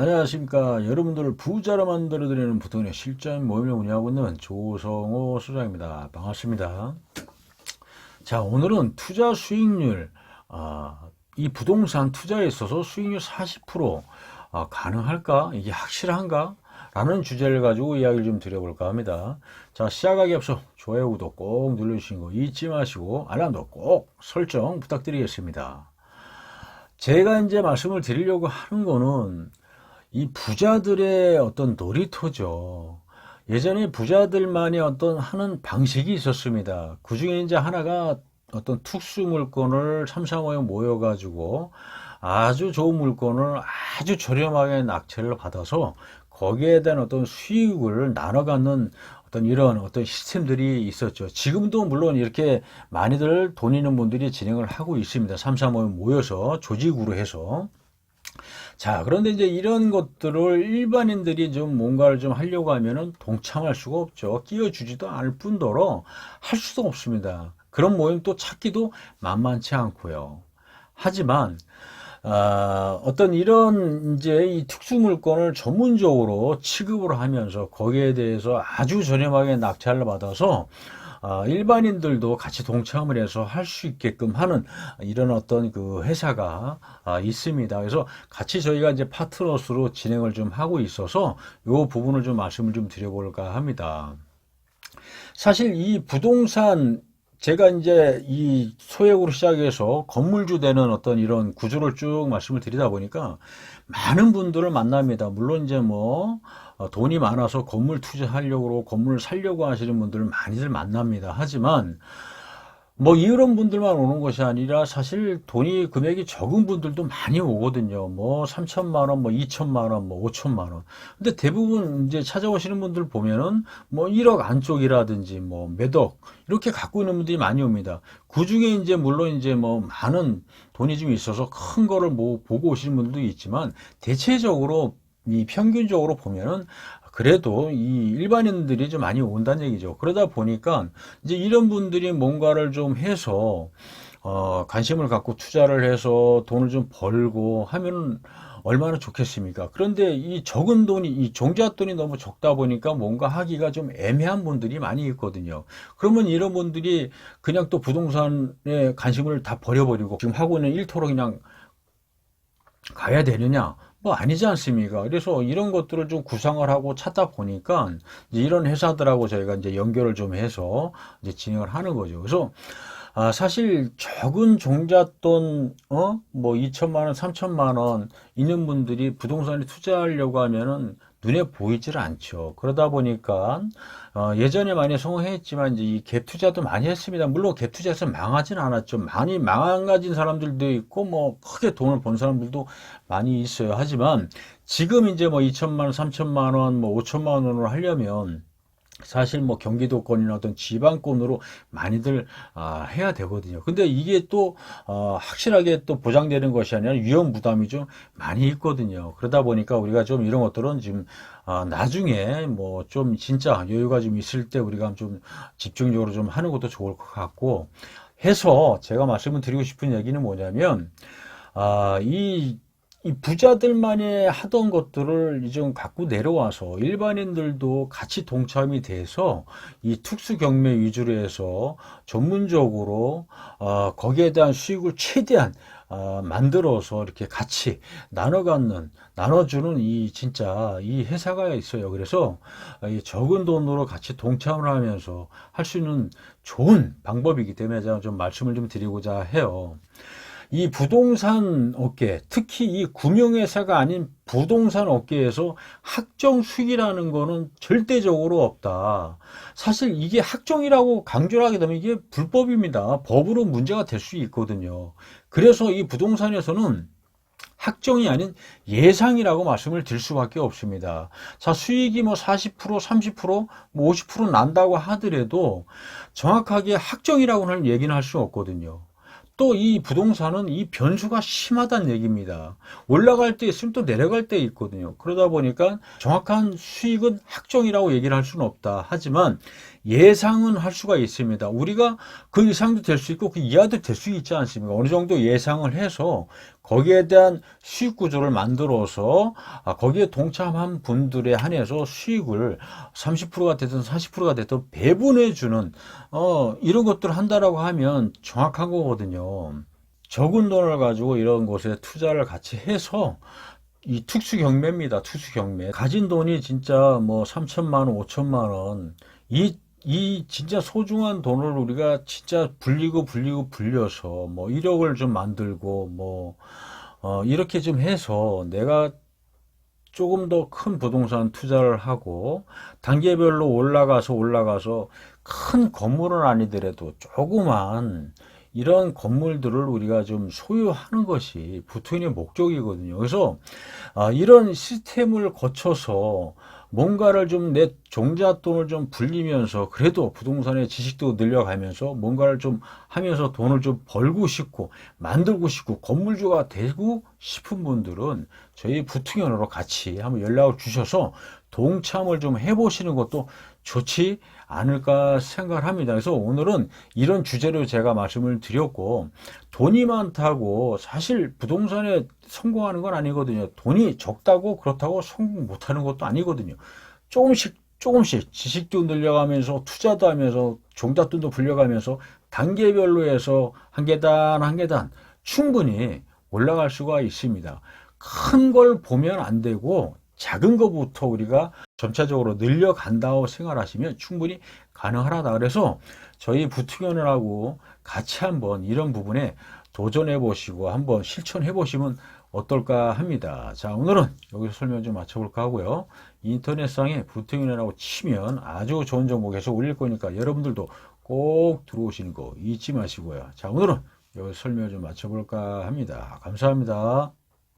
안녕하십니까. 여러분들을 부자로 만들어드리는 부동의 실전 모임을 운영하고 있는 조성호 소장입니다. 반갑습니다. 자, 오늘은 투자 수익률, 이 부동산 투자에 있어서 수익률 40% 가능할까? 이게 확실한가? 라는 주제를 가지고 이야기를 좀 드려볼까 합니다. 자, 시작하기 앞서 좋아요, 구독 꼭 눌러주시는 거 잊지 마시고 알람도 꼭 설정 부탁드리겠습니다. 제가 이제 말씀을 드리려고 하는 거는 이 부자들의 어떤 놀이터죠. 예전에 부자들만이 어떤 하는 방식이 있었습니다. 그 중에 이제 하나가 어떤 특수 물건을 3, 4모에 모여가지고 아주 좋은 물건을 아주 저렴하게 낙찰을 받아서 거기에 대한 어떤 수익을 나눠 갖는 어떤 이런 어떤 시스템들이 있었죠. 지금도 물론 이렇게 많이들 돈 있는 분들이 진행을 하고 있습니다. 3, 4모에 모여서 조직으로 해서. 자, 그런데 이제 이런 것들을 일반인들이 좀 뭔가를 좀 하려고 하면은 동참할 수가 없죠. 끼워주지도 않을 뿐더러 할 수도 없습니다. 그런 모임 또 찾기도 만만치 않고요. 하지만 어떤 이런 이제 이 특수 물건을 전문적으로 취급을 하면서 거기에 대해서 아주 저렴하게 낙찰을 받아서 일반인들도 같이 동참을 해서 할 수 있게끔 하는 이런 어떤 그 회사가 있습니다. 그래서 같이 저희가 이제 파트너스로 진행을 좀 하고 있어서 이 부분을 좀 말씀을 좀 드려볼까 합니다. 사실 이 부동산 제가 이제 이 소액으로 시작해서 건물주 되는 어떤 이런 구조를 쭉 말씀을 드리다 보니까 많은 분들을 만납니다. 물론 이제 뭐 돈이 많아서 건물 투자하려고 건물을 살려고 하시는 분들을 많이들 만납니다. 하지만 뭐 이런 분들만 오는 것이 아니라 사실 돈이 금액이 적은 분들도 많이 오거든요. 뭐 3천만 원, 뭐 2천만 원, 뭐 5천만 원. 근데 대부분 이제 찾아오시는 분들 보면은 뭐 1억 안쪽이라든지 뭐 몇억 이렇게 갖고 있는 분들이 많이 옵니다. 그 중에 이제 물론 이제 뭐 많은 돈이 좀 있어서 큰 거를 뭐 보고 오시는 분들도 있지만 대체적으로 이 평균적으로 보면은 그래도 이 일반인들이 좀 많이 온다는 얘기죠. 그러다 보니까 이제 이런 분들이 뭔가를 좀 해서 관심을 갖고 투자를 해서 돈을 좀 벌고 하면 얼마나 좋겠습니까? 그런데 이 적은 돈이, 이 종잣돈이 너무 적다 보니까 뭔가 하기가 좀 애매한 분들이 많이 있거든요. 그러면 이런 분들이 그냥 또 부동산에 관심을 다 버려버리고 지금 하고 있는 일터로 그냥 가야 되느냐? 뭐 아니지 않습니까? 그래서 이런 것들을 좀 구상을 하고 찾다 보니까 이제 이런 회사들하고 저희가 이제 연결을 좀 해서 이제 진행을 하는 거죠. 그래서 사실 적은 종잣돈 뭐 2천만 원, 3천만 원 있는 분들이 부동산에 투자하려고 하면은 눈에 보이질 않죠. 그러다 보니까 예전에 많이 성공했지만 이제 이 갭 투자도 많이 했습니다. 물론 갭 투자해서 망하진 않았죠. 많이 망가진 사람들도 있고 뭐 크게 돈을 번 사람들도 많이 있어요. 하지만 지금 이제 뭐 2천만 원, 3천만 원, 뭐 5천만 원으로 하려면 사실 뭐 경기도권이나 어떤 지방권으로 많이들 해야 되거든요. 근데 이게 또 확실하게 또 보장되는 것이 아니라 위험 부담이 좀 많이 있거든요. 그러다 보니까 우리가 좀 이런 것들은 지금 나중에 뭐 좀 진짜 여유가 좀 있을 때 우리가 좀 집중적으로 좀 하는 것도 좋을 것 같고 해서 제가 말씀을 드리고 싶은 얘기는 뭐냐면 이 부자들만이 하던 것들을 좀 갖고 내려와서 일반인들도 같이 동참이 돼서 이 특수 경매 위주로 해서 전문적으로 거기에 대한 수익을 최대한 만들어서 이렇게 같이 나눠 갖는 나눠주는 이 진짜 이 회사가 있어요. 그래서 이 적은 돈으로 같이 동참을 하면서 할 수 있는 좋은 방법이기 때문에 제가 좀 말씀을 좀 드리고자 해요. 이 부동산 업계, 특히 이 금융회사가 아닌 부동산 업계에서 학정 수익이라는 거는 절대적으로 없다. 사실 이게 학정이라고 강조를 하게 되면 이게 불법입니다. 법으로 문제가 될 수 있거든요. 그래서 이 부동산에서는 학정이 아닌 예상이라고 말씀을 드릴 수밖에 없습니다. 자, 수익이 뭐 40%, 30%, 뭐 50% 난다고 하더라도 정확하게 학정이라고는 얘기는 할 수 없거든요. 또 이 부동산은 이 변수가 심하다는 얘기입니다. 올라갈 때 있으면 또 내려갈 때 있거든요. 그러다 보니까 정확한 수익은 학정이라고 얘기를 할 수는 없다. 하지만 예상은 할 수가 있습니다. 우리가 그 이상도 될 수 있고 그 이하도 될 수 있지 않습니까? 어느 정도 예상을 해서 거기에 대한 수익 구조를 만들어서 거기에 동참한 분들에 한해서 수익을 30%가 됐든 40%가 됐든 배분해 주는 이런 것들을 한다라고 하면 정확한 거거든요. 적은 돈을 가지고 이런 곳에 투자를 같이 해서 이 특수경매입니다. 특수경매. 가진 돈이 진짜 뭐 3천만 원, 5천만 원. 이 진짜 소중한 돈을 우리가 진짜 불려서 뭐 1억을 좀 만들고 뭐, 이렇게 좀 해서 내가 조금 더 큰 부동산 투자를 하고 단계별로 올라가서 큰 건물은 아니더라도 조그만 이런 건물들을 우리가 좀 소유하는 것이 부토인의 목적이거든요. 그래서 이런 시스템을 거쳐서 뭔가를 좀 내 종잣돈을 좀 불리면서 그래도 부동산의 지식도 늘려가면서 뭔가를 좀 하면서 돈을 좀 벌고 싶고 만들고 싶고 건물주가 되고 싶은 분들은 저희 부통연으로 같이 한번 연락을 주셔서 동참을 좀 해보시는 것도 좋지 않을까 생각을 합니다. 그래서 오늘은 이런 주제로 제가 말씀을 드렸고, 돈이 많다고 사실 부동산에 성공하는 건 아니거든요. 돈이 적다고 그렇다고 성공 못하는 것도 아니거든요. 조금씩 지식도 늘려가면서 투자도 하면서 종잣돈도 불려가면서 단계별로 해서 한 계단 한 계단 충분히 올라갈 수가 있습니다. 큰 걸 보면 안 되고 작은 것부터 우리가 점차적으로 늘려간다고 생각하시면 충분히 가능하다. 그래서 저희 부특연을하고 같이 한번 이런 부분에 도전해 보시고 한번 실천해 보시면 어떨까 합니다. 자, 오늘은 여기서 설명 좀 마쳐볼까 하고요. 인터넷상에 부특연이라고 치면 아주 좋은 정보 계속 올릴 거니까 여러분들도 꼭 들어오시는 거 잊지 마시고요. 자, 오늘은 여기서 설명 좀 마쳐볼까 합니다. 감사합니다.